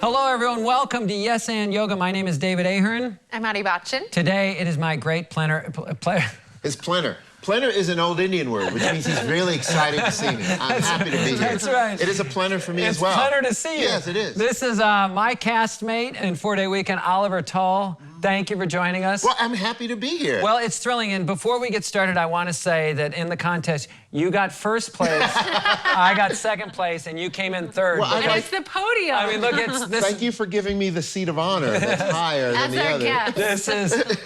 Hello, everyone. Welcome to Yes and Yoga. My name is David Ahern. I'm Adi Bachchan. Today, it is my great planner. It's planner. Planner is an old Indian word, which means he's really excited to see me. I'm happy to be here. That's right. It is a planner for me as well. It's a pleasure to see you. Yes, it is. This is my castmate in 4-day weekend, Oliver Tull. Thank you for joining us. Well, I'm happy to be here. Well, it's thrilling. And before we get started, I want to say that in the contest, you got first place, I got second place, and you came in third. Well, and it's the podium. I mean, look, it's this. Thank you for giving me the seat of honor that's higher than the other. Guest.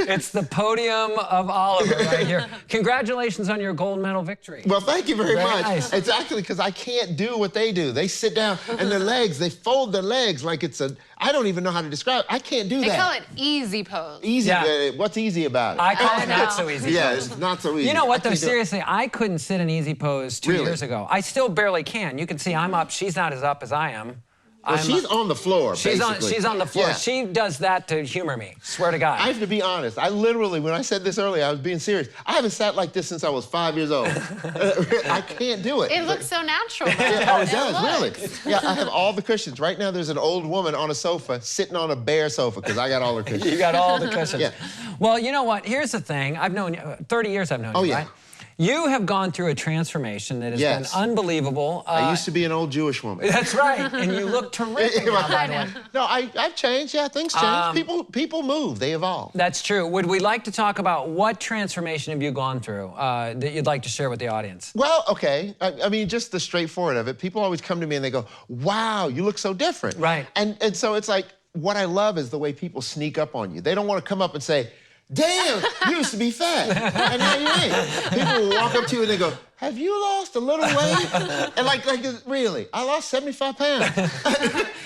It's the podium of Oliver right here. Congratulations on your gold medal victory. Well, thank you very much. Nice. It's actually because I can't do what they do. They sit down and their legs, they fold their legs like it's a, I don't even know how to describe it. I can't do that. They call it easy pose. Easy. Yeah. What's easy about it? I call it not so easy. Yeah, pose. it's not so easy. You know what, though? Seriously, I couldn't sit in easy pose 2 Really? years ago. I still barely can. You can see I'm up. She's not as up as I am. Well, she's on the floor, She's on the floor. Yeah. She does that to humor me. Swear to God. I have to be honest. I literally, when I said this earlier, I was being serious. I haven't sat like this since I was 5 years old. I can't do it. It looks so natural. Yeah, it does, really. Yeah, I have all the cushions. Right now, there's an old woman on a sofa sitting on a bare sofa because I got all her cushions. You got all the cushions. Yeah. Well, you know what? Here's the thing. I've known you, 30 years I've known you, yeah. right? You have gone through a transformation that has been unbelievable. I used to be an old Jewish woman. That's right, and you look terrific now, by the way. No, I've changed. Yeah, things change. People move. They evolve. That's true. Would we like to talk about what transformation have you gone through that you'd like to share with the audience? Well, okay. I mean, just the straightforward of it. People always come to me and they go, wow, you look so different. Right. And so it's like, what I love is the way people sneak up on you. They don't want to come up and say, damn, you used to be fat, and now you ain't. People will walk up to you and they go, have you lost a little weight? And like really, I lost 75 pounds.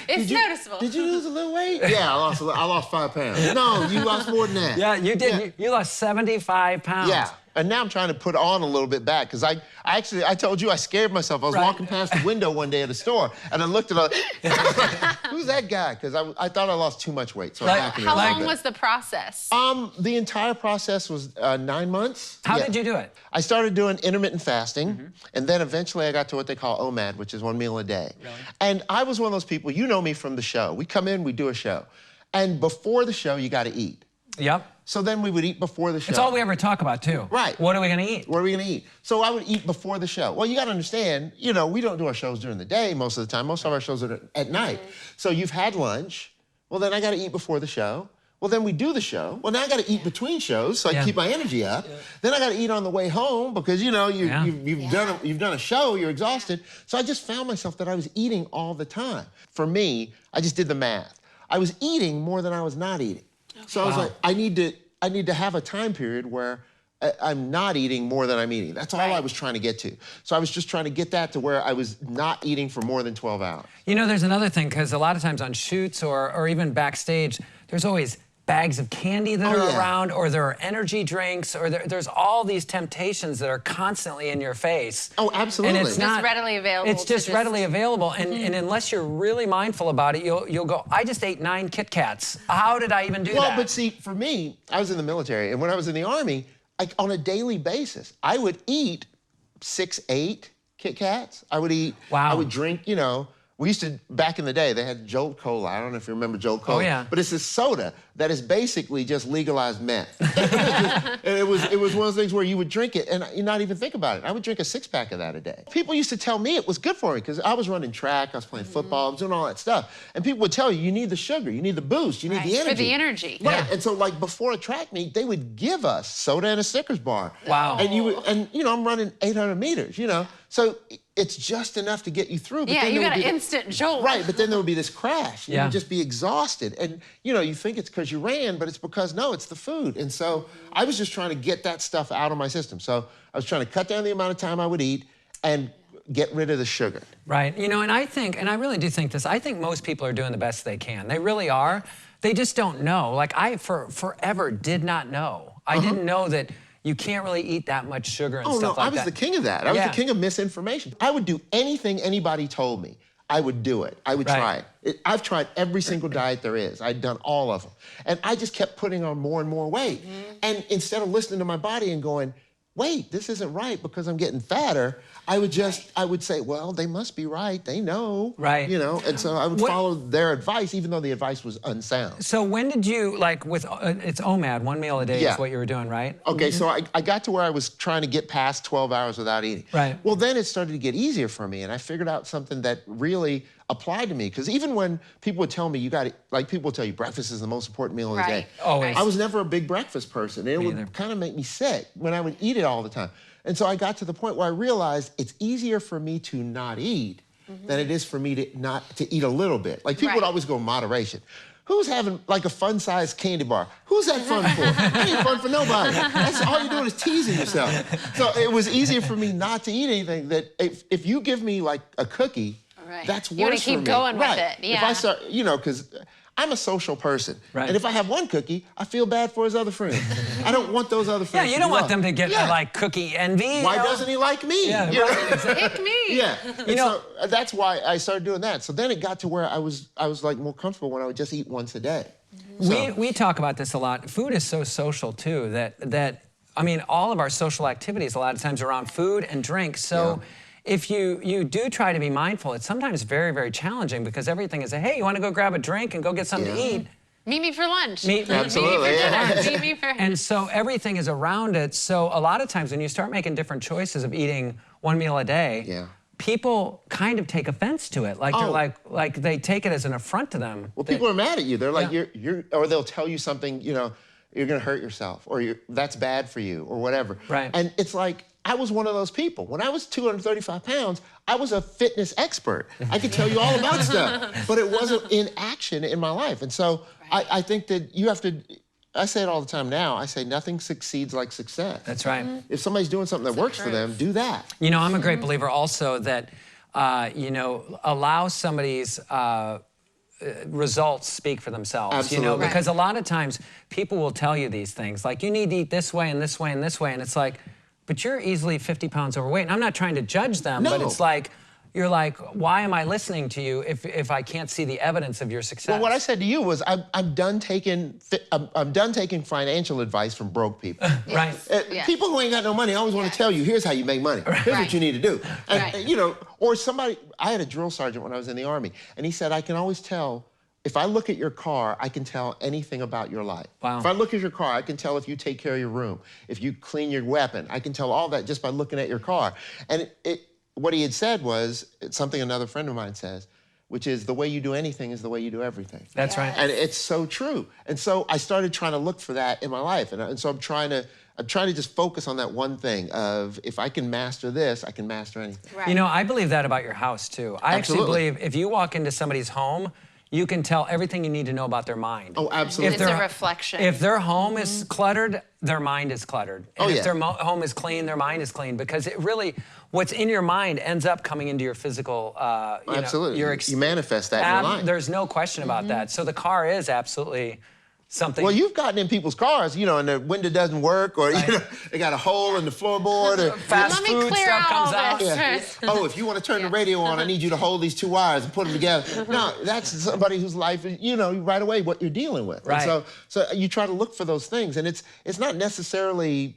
It's noticeable. Did you lose a little weight? Yeah, I lost 5 pounds. No, you lost more than that. Yeah, you did. Yeah. You lost 75 pounds. Yeah. And now I'm trying to put on a little bit back because I told you I scared myself. I was walking past the window one day at a store and I looked at her, who's that guy? Because I thought I lost too much weight. So how long was the process? The entire process was 9 months. How did you do it? I started doing intermittent fasting, and then eventually I got to what they call OMAD, which is 1 meal a day. Really? And I was one of those people, you know me from the show. We come in, we do a show. And before the show, you got to eat. Yep. So then we would eat before the show. It's all we ever talk about, too. Right. What are we going to eat? What are we going to eat? So I would eat before the show. Well, you got to understand, you know, we don't do our shows during the day most of the time. Most of our shows are at night. So you've had lunch. Well, then I got to eat before the show. Well, then we do the show. Well, now I got to eat between shows so I keep my energy up. Yeah. Then I got to eat on the way home because, you know, you've done a show, you're exhausted. So I just found myself that I was eating all the time. For me, I just did the math. I was eating more than I was not eating. So I was like, I need to have a time period where I'm not eating more than I'm eating. That's all I was trying to get to. So I was just trying to get that to where I was not eating for more than 12 hours. You know, there's another thing, because a lot of times on shoots or even backstage, there's always bags of candy that are around, or there are energy drinks, or there's all these temptations that are constantly in your face. Oh, absolutely. And it's not readily available. It's just readily available, and unless you're really mindful about it, you'll go, I just ate 9 Kit Kats. How did I even do that? Well, but see, for me, I was in the military, and when I was in the Army, on a daily basis, I would eat 6, 8 Kit Kats. I would eat, I would drink, you know, we used to, back in the day, they had Jolt Cola. I don't know if you remember Jolt Cola. Oh, yeah. But it's this soda that is basically just legalized meth. And it was one of those things where you would drink it and you not even think about it. I would drink a 6-pack of that a day. People used to tell me it was good for me because I was running track, I was playing football, I was doing all that stuff. And people would tell you need the sugar, you need the boost, you need the energy. For the energy. Right. And so, like, before a track meet, they would give us soda and a Snickers bar. Wow. And you know, I'm running 800 meters, you know. So it's just enough to get you through. But then you got an instant jolt. Right, but then there would be this crash. Yeah. You'd just be exhausted. And, you know, you think it's because you ran, but it's because, no, it's the food. And so I was just trying to get that stuff out of my system. So I was trying to cut down the amount of time I would eat and get rid of the sugar. Right. You know, and I think, and I really do think this, I think most people are doing the best they can. They really are. They just don't know. Like, I, forever, did not know. I didn't know that you can't really eat that much sugar and stuff like that. I was the king of that. I was the king of misinformation. I would do anything anybody told me. I would do it. I would try it. I've tried every single diet there is. I'd done all of them. And I just kept putting on more and more weight. And instead of listening to my body and going, wait, this isn't right because I'm getting fatter, I would say, well, they must be right. They know. Right. You know, and so I would follow their advice, even though the advice was unsound. So when did you, like with, it's OMAD, 1 meal a day Yeah. is what you were doing, right? Okay, so I got to where I was trying to get past 12 hours without eating. Right. Well, then it started to get easier for me, and I figured out something that really applied to me. Because even when people would tell me, you got to, like people would tell you, breakfast is the most important meal of the day. Always. I was never a big breakfast person, and it would kind of make me sick when I would eat it all the time. And so I got to the point where I realized it's easier for me to not eat than it is for me to eat a little bit. Like people would always go moderation. Who's having like a fun-sized candy bar? Who's that fun for? That ain't fun for nobody. That's all you're doing is teasing yourself. So it was easier for me not to eat anything. That if you give me like a cookie, that's worse You want to for keep me. going with it. Yeah. If I start, you know, because I'm a social person. Right. And if I have one cookie, I feel bad for his other friends. I don't want those other Yeah, friends. you don't want them to get like cookie envy. Why doesn't he like me? Yeah, You know? Pick me. Yeah, You know, so that's why I started doing that. So then it got to where I was like more comfortable when I would just eat once a day. So, we talk about this a lot. Food is so social too that I mean, all of our social activities a lot of times are around food and drink. So if you do try to be mindful, it's sometimes very, very challenging because everything is hey, you want to go grab a drink and go get something to eat? Meet me for lunch. Absolutely, Meet me for dinner. Meet me for... And so everything is around it. So a lot of times when you start making different choices of eating 1 meal a day, people kind of take offense to it. Like they're like they take it as an affront to them. Well, people are mad at you. They're like, or they'll tell you something, you know, you're gonna hurt yourself, or that's bad for you, or whatever. Right. And it's like, I was one of those people. When I was 235 pounds, I was a fitness expert. I could tell you all about stuff, but it wasn't in action in my life. And so I think that you have to, I say it all the time now, I say nothing succeeds like success. That's right. If somebody's doing something that works for them, do that. You know, I'm a great believer also that, you know, allow somebody's results speak for themselves. Absolutely. You know, because a lot of times people will tell you these things, like you need to eat this way and this way and this way, and it's like, but you're easily 50 pounds overweight. And I'm not trying to judge them, but it's like, you're like, why am I listening to you if I can't see the evidence of your success? Well, what I said to you was, I'm done taking financial advice from broke people. Right. People who ain't got no money always want to tell you, here's how you make money. Here's what you need to do. And, you know, or somebody, I had a drill sergeant when I was in the Army, and he said, I can always tell, if I look at your car, I can tell anything about your life. Wow. If I look at your car, I can tell if you take care of your room, if you clean your weapon. I can tell all that just by looking at your car. And what he had said was something another friend of mine says, which is the way you do anything is the way you do everything. That's right. And it's so true. And so I started trying to look for that in my life. And so I'm trying to just focus on that one thing of, if I can master this, I can master anything. Right. You know, I believe that about your house too. I actually believe if you walk into somebody's home, you can tell everything you need to know about their mind. Oh, absolutely. It's a reflection. If their home is cluttered, their mind is cluttered. And if their yeah. home is clean, their mind is clean. Because it really, what's in your mind ends up coming into your physical, Absolutely. Know, You manifest that in your life. There's no question about that. So the car is absolutely something. Well, you've gotten in people's cars, you know, and the window doesn't work, or you know, they got a hole in the floorboard, or fast Let me food clear stuff out comes all out. this. oh, if you want to turn the radio on, I need you to hold these two wires and put them together. No, that's somebody whose life is, you know, right away what you're dealing with. Right. And so you try to look for those things, and it's not necessarily.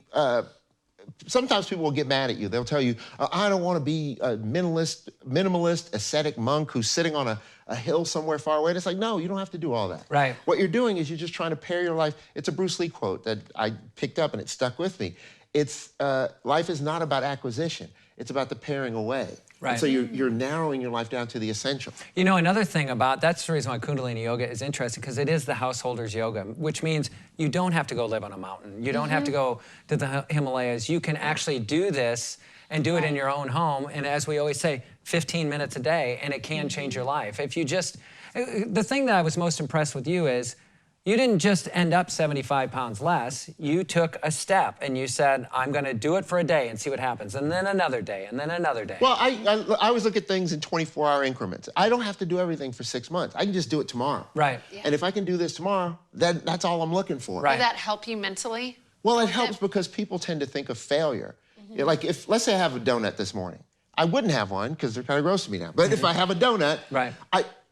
Sometimes people will get mad at you. They'll tell you, I don't want to be a minimalist, ascetic monk who's sitting on a hill somewhere far away. And it's like, no, you don't have to do all that. Right. What you're doing is you're just trying to pair your life. It's a Bruce Lee quote that I picked up and it stuck with me. It's life is not about acquisition. It's about the paring away. Right. And so you're narrowing your life down to the essential. You know, another thing that's the reason why Kundalini yoga is interesting, because it is the householder's yoga, which means you don't have to go live on a mountain. You don't have to go to the Himalayas. You can actually do this and do it in your own home. And as we always say, 15 minutes a day, and it can change your life. If you just, the thing that I was most impressed with you is, you didn't just end up 75 pounds less. You took a step and you said, I'm going to do it for a day and see what happens. And then another day, and then another day. Well, I always look at things in 24-hour increments. I don't have to do everything for 6 months. I can just do it tomorrow. Right. Yeah. And if I can do this tomorrow, then that's all I'm looking for. Right. Does that help you mentally? Well, it helps because people tend to think of failure. Like if, let's say I have a donut this morning. I wouldn't have one because they're kind of gross to me now. But if I have a donut, Right.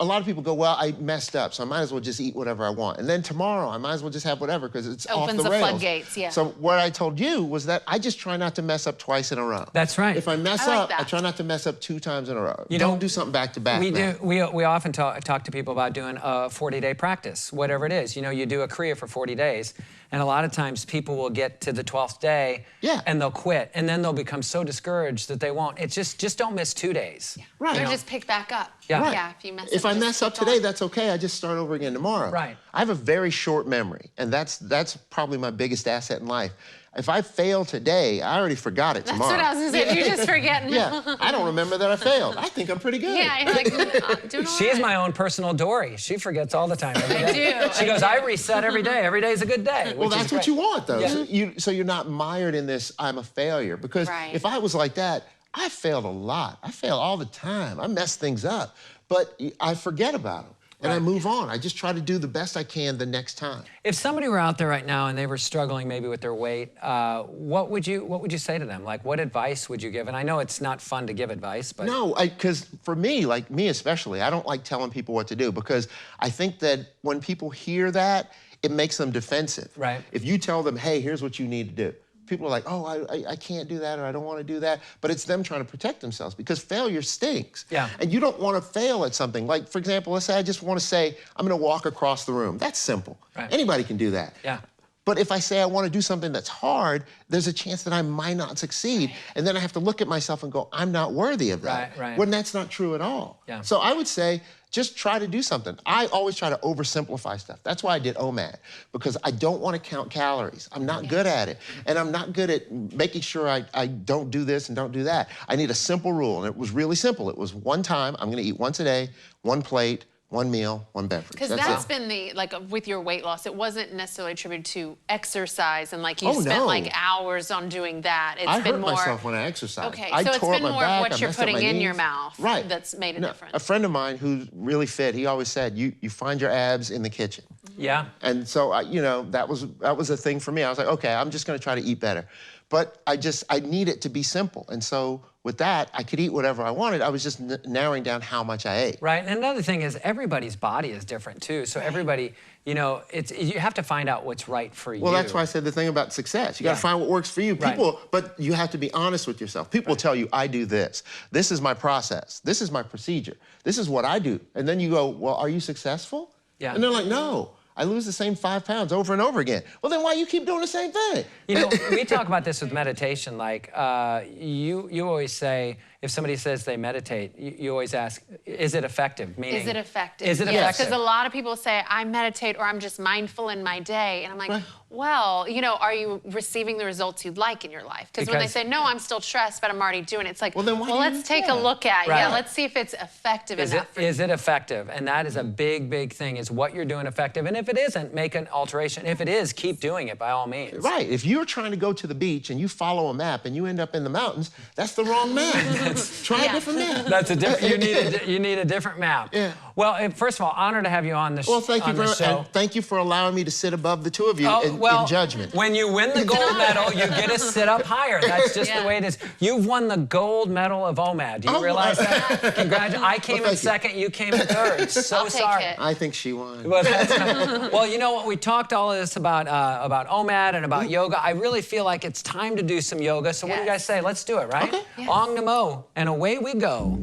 a lot of people go, well, I messed up, so I might as well just eat whatever I want. And then tomorrow, I might as well just have whatever because it's off Opens the the rails. floodgates, yeah. So what I told you was that I just try not to mess up twice in a row. That's right. If I mess I like up, I that. try not to mess up 2 times in a row. You don't don't- do something back to back. We often talk to people about doing a 40-day practice, whatever it is. You know, you do a Kriya for 40 days, and a lot of times people will get to the 12th day, Yeah. and they'll quit, and then they'll become so discouraged that they won't. It's just don't miss 2 days. Right. Or You know? just pick back up. Yeah. Right. Yeah, if you mess up, If I just mess up keep today, going. that's okay. I just start over again tomorrow. Right. I have a very short memory, and that's probably my biggest asset in life. If I fail today, I already forgot it That's tomorrow. what I was gonna say. You're just forgetting. Yeah, I don't remember that I failed. I think I'm pretty good. Yeah, you're like, doing all She's right. my own personal Dory. She forgets all the time. Every I day. do. She goes, I reset every day. Every day is a good day. Well, which is that's what great. you want, though. Yeah. So you're not mired in this, I'm a failure. Because Right. if I was like that, I failed a lot. I fail all the time. I mess things up. But I forget about them. And I move on. I just try to do the best I can the next time. If somebody were out there right now and they were struggling maybe with their weight, what would you say to them? Like, what advice would you give? And I know it's not fun to give advice, but No, because for me, like me especially, I don't like telling people what to do because I think that when people hear that, it makes them defensive. Right. If you tell them, hey, here's what you need to do. People are like, oh, I can't do that or I don't want to do that. But it's them trying to protect themselves because failure stinks. Yeah. And you don't want to fail at something. Like, for example, let's say I just want to say, I'm going to walk across the room. That's simple. Right. Anybody can do that. Yeah. But if I say I want to do something that's hard, there's a chance that I might not succeed. And then I have to look at myself and go, I'm not worthy of that. Right, right. When that's not true at all. Yeah. So I would say, just try to do something. I always try to oversimplify stuff. That's why I did OMAD, because I don't want to count calories. I'm not good at it. And I'm not good at making sure I don't do this and don't do that. I need a simple rule, and it was really simple. It was one time, I'm gonna eat once a day, 1 plate, 1 meal, 1 beverage. Because that's been the, like, with your weight loss, it wasn't necessarily attributed to exercise and, like, you Oh, spent, no. like, hours on doing that. It's I been hurt more. myself when I exercised. Okay, I so it's tore up been my more of back, what I you're messed up putting my in your knees. mouth Right. that's made a No, difference. A friend of mine who's really fit, he always said, you find your abs in the kitchen. yeah. And so, you know, that was a thing for me. I was like, okay, I'm just gonna try to eat better. But I need it to be simple. And so with that, I could eat whatever I wanted. I was just narrowing down how much I ate. Right, and another thing is everybody's body is different too. So everybody, you know, you have to find out what's right for you. Well, that's why I said the thing about success. You gotta Yeah. find what works for you. Right. People, but you have to be honest with yourself. People will tell you, I do this. This is my process. This is my procedure. This is what I do. And then you go, well, are you successful? Yeah. And they're like, no. I lose the same 5 pounds over and over again. Well, then why you keep doing the same thing? You know, we talk about this with meditation. Like, you always say, if somebody says they meditate, you always ask, is it effective? Meaning, Is it effective? Is it Yes, effective? because a lot of people say, I meditate or I'm just mindful in my day. And I'm like, Right. well, you know, are you receiving the results you'd like in your life? Because when they Because- say, no, I'm still stressed, but I'm already doing it, it's like, Well, then why do you let's do take a that? look at it. Right. Yeah, let's see if it's effective Is enough for you. is it effective? And that is a big, big thing, is what you're doing effective. And if it isn't, make an alteration. If it is, keep doing it by all means. Right. If you're trying to go to the beach and you follow a map and you end up in the mountains, that's the wrong map. Try a different map. That's a different, you need a different map. Yeah. Well, first of all, honor to have you on the show. Well, thank you very much. show. And thank you for allowing me to sit above the two of you in judgment. When you win the gold medal, you get to sit up higher. That's just Yeah. the way it is. You've won the gold medal of OMAD. Do you Oh, realize that? Congratulations. I came in thank you. second, you came in third. So I'll take sorry. it. I think she won. Well, well, you know what? We talked all of this about OMAD and about yoga. I really feel like it's time to do some yoga. So what do you Yes. guys say? Let's do it, right? Okay. Yes. Ong Namo, and away we go.